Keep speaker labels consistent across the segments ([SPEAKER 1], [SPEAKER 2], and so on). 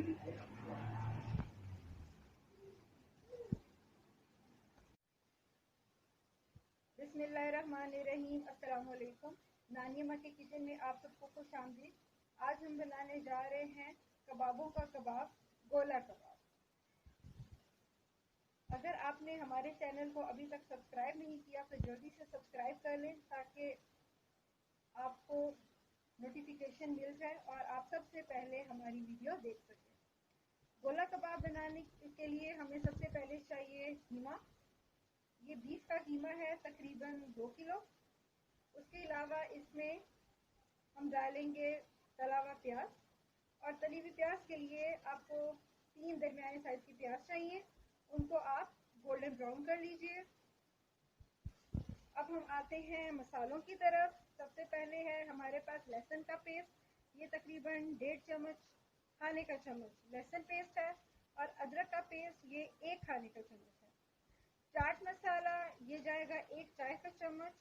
[SPEAKER 1] बिस्मिल्लाहिर्रहमानिर्रहीम। अस्सलाम वालेकुम। नानी अम्मा के किचन में आप सबको खुश आमदीद। आज हम बनाने जा रहे हैं कबाबों का कबाब, गोला कबाब। अगर आपने हमारे चैनल को अभी तक सब्सक्राइब नहीं किया तो जल्दी से सब्सक्राइब कर लें ताकि आपको नोटिफिकेशन मिल जाए और आप सबसे पहले हमारी वीडियो देख सकें। गोला कबाब बनाने के लिए हमें सबसे पहले चाहिए कीमा। ये बीफ का कीमा है, तकरीबन 2 किलो। उसके अलावा इसमें हम डालेंगे तला हुआ प्याज, और तली हुई प्याज के लिए आपको 3 दरमियाने साइज की प्याज चाहिए। उनको आप गोल्डन ब्राउन कर लीजिए। अब हम आते हैं मसालों की तरफ। सबसे पहले है हमारे पास लहसुन का पेस्ट। ये तकरीबन 1.5 चम्मच खाने का चम्मच लहसुन पेस्ट है, और अदरक का पेस्ट ये 1 खाने का चम्मच है। चाट मसाला ये जाएगा 1 चाय का चम्मच,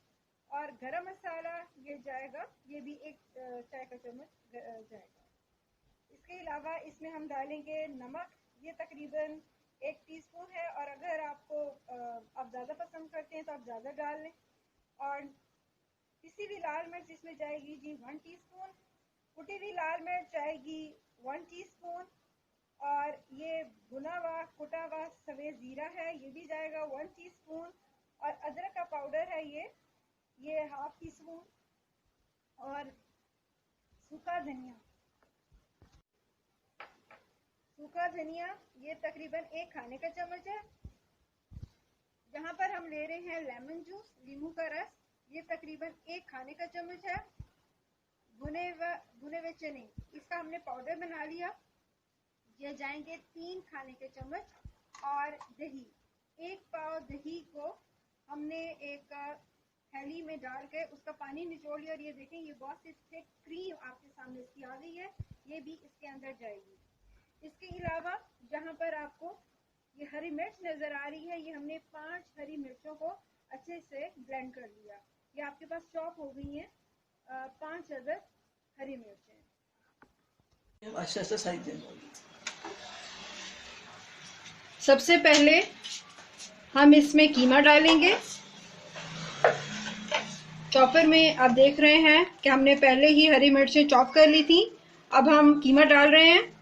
[SPEAKER 1] और गरम मसाला ये जाएगा, ये भी 1 चाय का चम्मच जाएगा। इसके अलावा इसमें हम डालेंगे नमक। ये तकरीबन 1 टीस्पून है, और अगर आपको आप ज़्यादा पसंद करते हैं तो आप ज़्यादा डाल लें। और पिसी हुई लाल मिर्च इसमें जाएगी जी 1 टीस्पून। कुटी हुई लाल मिर्च जाएगी 1 टीस्पून, और ये भुना हुआ कुटा हुआ सफ़ेद ज़ीरा है, ये भी जाएगा 1 टीस्पून। और अदरक का पाउडर है ये 1/2 टीस्पून। और सूखा धनिया ये तकरीबन 1 खाने का चम्मच है। यहाँ पर हम ले रहे हैं लेमन जूस, नींबू का रस, ये तकरीबन 1 खाने का चम्मच है। भुने हुए चने, इसका हमने पाउडर बना लिया, ये जाएंगे 3 खाने के चम्मच। और दही, 1 पाव दही को हमने एक थैली में डाल के उसका पानी निचोड़ लिया, और ये देखें ये बहुत सी थिक क्रीम आपके सामने इसकी आ गई है, ये भी इसके अंदर जाएगी। इसके अलावा जहाँ पर आपको ये हरी मिर्च नज़र आ रही है, ये हमने 5 हरी मिर्चों को अच्छे से ब्लेंड कर लिया। ये आपके पास चॉप हो गई हैं 5 अदद हरी मिर्चें। सबसे पहले हम इसमें कीमा डालेंगे। चॉपर में आप देख रहे हैं कि हमने पहले ही हरी मिर्चें चॉप कर ली थी। अब हम कीमा डाल रहे हैं।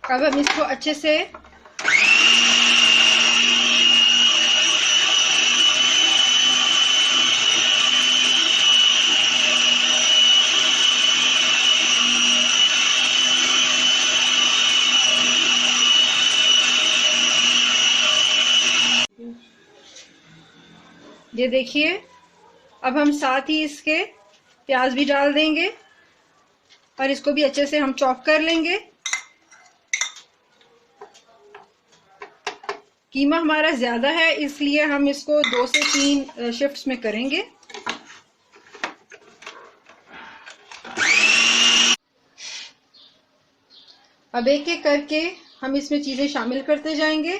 [SPEAKER 1] अब हम इसको अच्छे से ये देखिए। अब हम साथ ही इसके प्याज भी डाल देंगे, और इसको भी अच्छे से हम चॉप कर लेंगे। कीमा हमारा ज़्यादा है, इसलिए हम इसको 2 से 3 शिफ्ट्स में करेंगे। अब एक एक करके हम इसमें चीज़ें शामिल करते जाएंगे।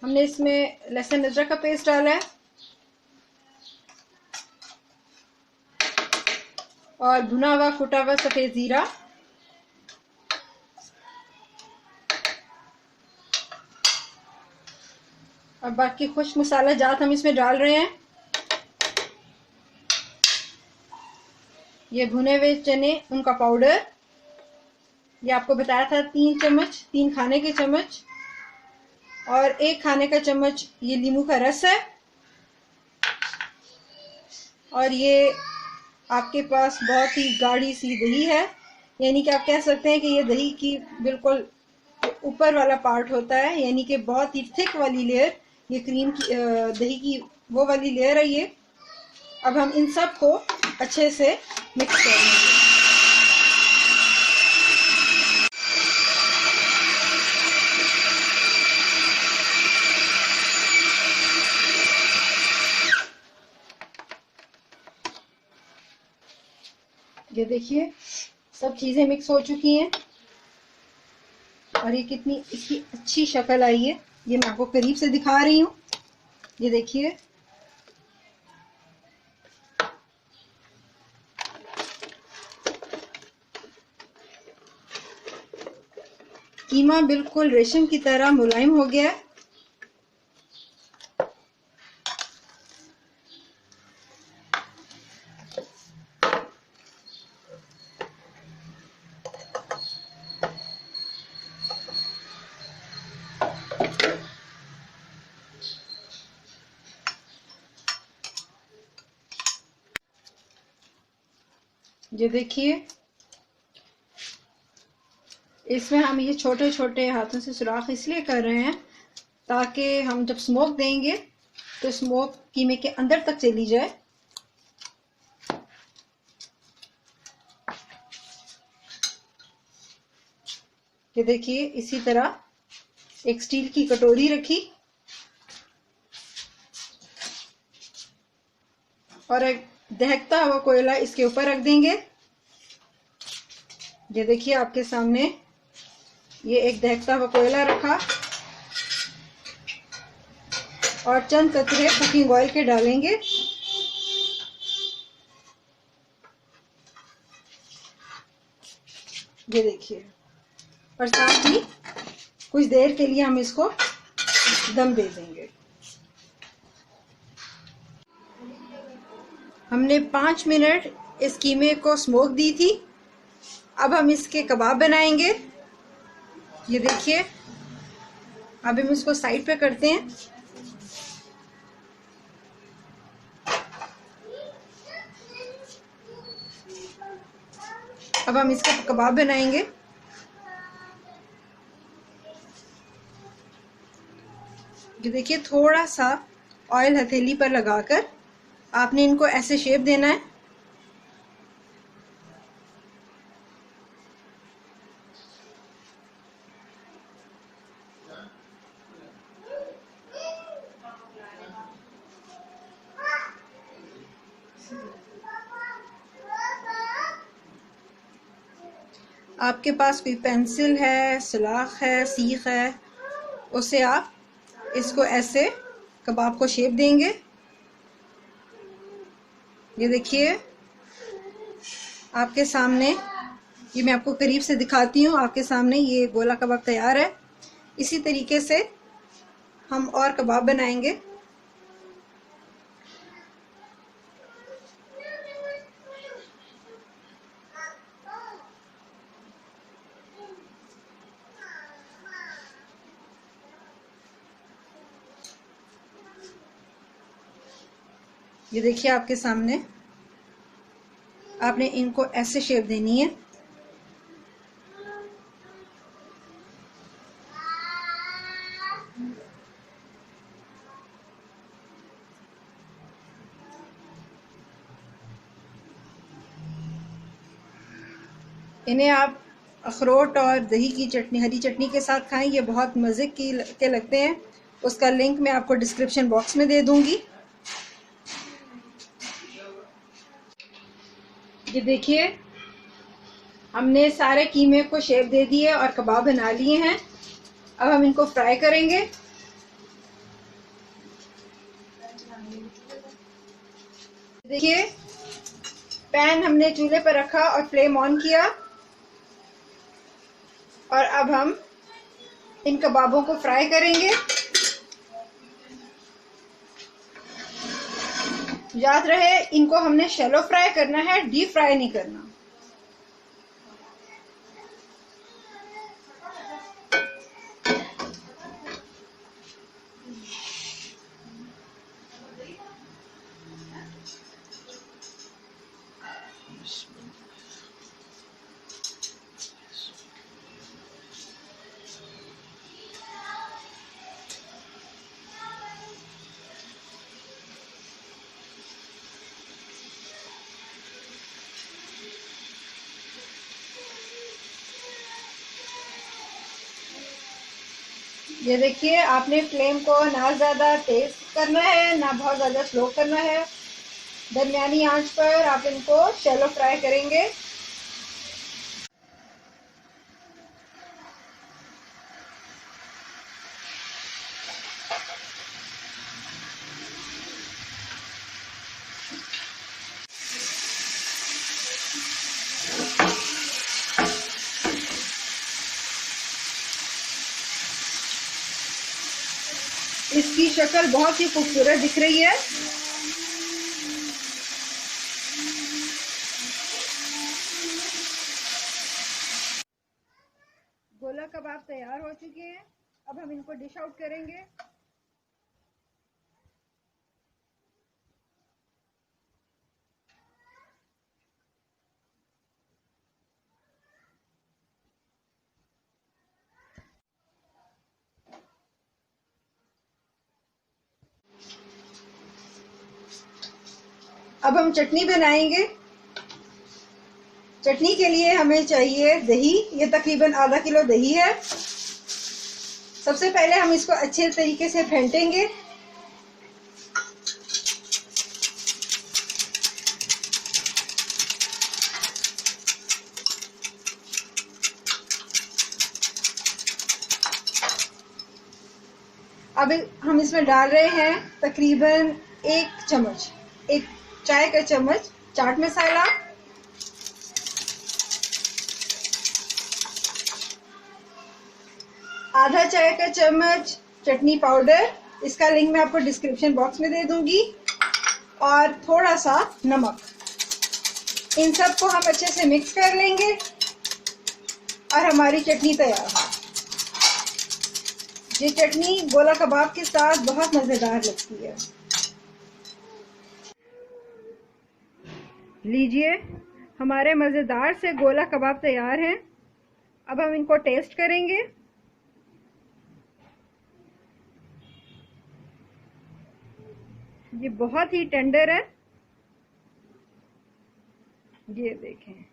[SPEAKER 1] हमने इसमें लहसुन अदरक का पेस्ट डाला है, और भुना हुआ कुटा हुआ सफ़ेद ज़ीरा, और बाकी खुश्क मसाला जात हम इसमें डाल रहे हैं। ये भुने हुए चने, उनका पाउडर, ये आपको बताया था 3 चम्मच, 3 खाने के चम्मच, और 1 खाने का चम्मच ये नींबू का रस है। और ये आपके पास बहुत ही गाढ़ी सी दही है, यानी कि आप कह सकते हैं कि ये दही की बिल्कुल ऊपर वाला पार्ट होता है, यानी कि बहुत ही थिक वाली लेयर, ये क्रीम की दही की वो वाली लेयर है ये। अब हम इन सब को अच्छे से मिक्स करेंगे। ये देखिए सब चीज़ें मिक्स हो चुकी हैं और ये कितनी इसकी अच्छी शक्ल आई है। ये मैं आपको करीब से दिखा रही हूँ। ये देखिए कीमा बिल्कुल रेशम की तरह मुलायम हो गया है। ये देखिए इसमें हम ये छोटे छोटे हाथों से सुराख इसलिए कर रहे हैं ताकि हम जब स्मोक देंगे तो स्मोक कीमे के अंदर तक चली जाए। ये देखिए इसी तरह एक स्टील की कटोरी रखी और एक दहकता हुआ कोयला इसके ऊपर रख देंगे। ये देखिए आपके सामने ये एक दहकता हुआ कोयला रखा और चंद कतरे कुकिंग ऑयल के डालेंगे। ये देखिए और साथ ही कुछ देर के लिए हम इसको दम दे देंगे। हमने 5 मिनट इस कीमे को स्मोक दी थी। अब हम इसके कबाब बनाएंगे। ये देखिए अब हम इसको साइड पे करते हैं। अब हम इसके कबाब बनाएंगे। ये देखिए थोड़ा सा ऑयल हथेली पर लगाकर आपने इनको ऐसे शेप देना है। आपके पास कोई पेंसिल है, सुलाख है, सीख है, उससे आप इसको ऐसे कबाब को शेप देंगे। ये देखिए आपके सामने, ये मैं आपको करीब से दिखाती हूँ। आपके सामने ये गोला कबाब तैयार है। इसी तरीके से हम और कबाब बनाएंगे। ये देखिए आपके सामने आपने इनको ऐसे शेप देनी है। इन्हें आप अखरोट और दही की चटनी, हरी चटनी के साथ खाएं। ये बहुत मज़े के लगते हैं। उसका लिंक मैं आपको डिस्क्रिप्शन बॉक्स में दे दूंगी। ये देखिए हमने सारे कीमे को शेप दे दिए और कबाब बना लिए हैं। अब हम इनको फ्राई करेंगे। देखिए पैन हमने चूल्हे पर रखा और फ्लेम ऑन किया और अब हम इन कबाबों को फ्राई करेंगे। याद रहे इनको हमने शैलो फ्राई करना है, डीप फ्राई नहीं करना। ये देखिए आपने फ्लेम को ना ज़्यादा तेज करना है ना बहुत ज़्यादा स्लो करना है। दरमियानी आंच पर आप इनको शैलो फ्राई करेंगे। इसकी शक्ल बहुत ही खूबसूरत दिख रही है। गोला कबाब तैयार हो चुके हैं। अब हम इनको डिश आउट करेंगे। अब हम चटनी बनाएंगे। चटनी के लिए हमें चाहिए दही। ये तकरीबन आधा किलो दही है। सबसे पहले हम इसको अच्छे तरीके से फेंटेंगे। अब हम इसमें डाल रहे हैं तकरीबन 1 चम्मच, 1 चाय का चम्मच चाट मसाला, आधा चाय का चम्मच चटनी पाउडर, इसका लिंक मैं आपको डिस्क्रिप्शन बॉक्स में दे दूंगी, और थोड़ा सा नमक। इन सब को हम अच्छे से मिक्स कर लेंगे और हमारी चटनी तैयार है। ये चटनी गोला कबाब के साथ बहुत मज़ेदार लगती है। लीजिए, हमारे मज़ेदार से गोला कबाब तैयार हैं। अब हम इनको टेस्ट करेंगे। ये बहुत ही टेंडर है। ये देखें,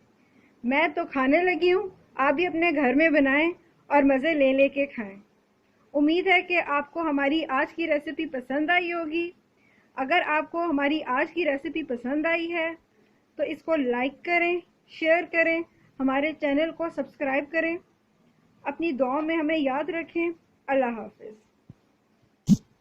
[SPEAKER 1] मैं तो खाने लगी हूँ। आप भी अपने घर में बनाएं और मज़े ले लेके खाएं। उम्मीद है कि आपको हमारी आज की रेसिपी पसंद आई होगी। अगर आपको हमारी आज की रेसिपी पसंद आई है तो इसको लाइक करें, शेयर करें, हमारे चैनल को सब्सक्राइब करें। अपनी दुआओं में हमें याद रखें। अल्लाह हाफ़िज़।